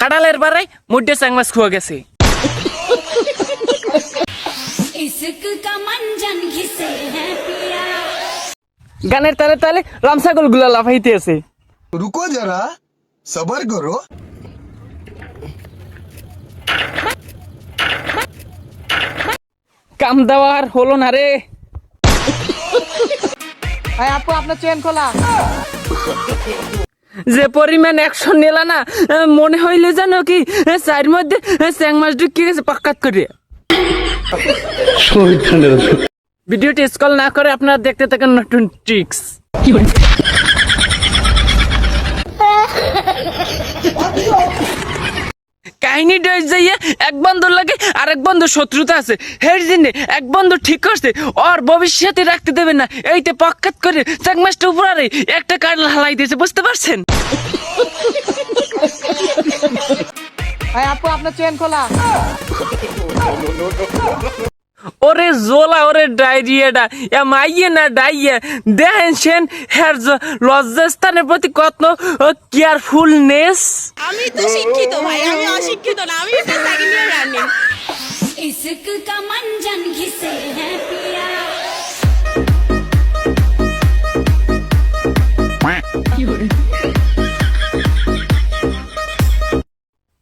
কাঁঠালের বারে মুড্ডে চ্যাং মাছ খুয়া গেছে। গানের তালে তালে রামছাগল গুলা লাফাইতে আছে। रुको जरा सबर करो। কাম দেওয়ার হলো না রে। আপু আপনার চেন খোলা। যে পরিমাণ অ্যাকশন নিলা না, মনে হইলে জানো কি চার মধ্যে চ্যাং মাছ ঢুকিয়ে গেছে পাক্কাত করে। ভিডিওটি স্ক্রল না করে আপনারা দেখতে থাকেন নতুন ট্রিক্স। কাহিনী ডেজ যাইয়ে এক বন্ধুর লাগে আরেক বন্ধু শত্রুতা আছে, হের জন্য এক বন্ধু ঠিক করছে ওর ভবিষ্যতে রাখতে দেবে না, এইতে পক্কাত করে চ্যাং মাছটা উপরে একটা কাঠ হালাই দিয়েছে, বুঝতে পারছেন? আপু আপনার চেন খোলা। ওরে জোলা ওরে ডায়রিয়াটা এ মাইয়ে না ডাইয়া দেখেন সেন হের লজ্জাস্থানের প্রতি কত কেয়ারফুলনেস। আমি তো শিক্ষিত ভাই, আমি অশিক্ষিত না, আমি একটা সেকেন্ড ইয়ার রানিং। ইসক কা মঞ্জন ঘিসে হ্যাঁ পিয়া।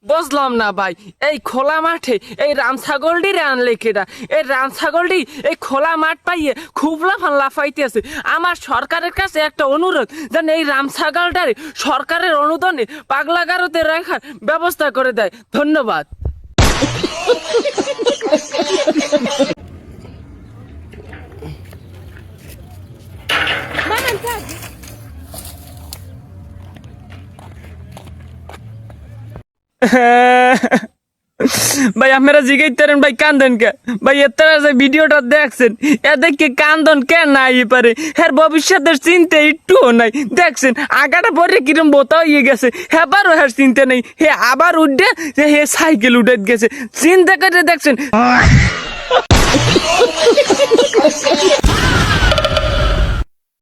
বুঝলাম না ভাই, এই খোলা মাঠে এই রামছাগলটি আনলে কেটা? এই রামছাগলটি এই খোলা মাঠ পাইয়ে খুব লাফাইতে আছে। আমার সরকারের কাছে একটা অনুরোধ, যেন এই রামছাগলটারে সরকারের অনুদানে পাগলাগারোতে রাখার ব্যবস্থা করে দেয়। ধন্যবাদ। ভাই আপনারা জিজ্ঞাসা ভাই কান্দন কে? ভাই এতারা যে ভিডিওটা দেখছেন এ দেখে কান্দন কে নাই পারে? হ্যাঁ ভবিষ্যতের চিন্তা একটুও নাই। দেখছেন আগাটা পরে কিরম বোতা হয়ে গেছে, হেবারও হ্যাঁ চিন্তা নেই। হে আবার উঠে হে সাইকেল উঠে গেছে, চিন্তা করে দেখছেন।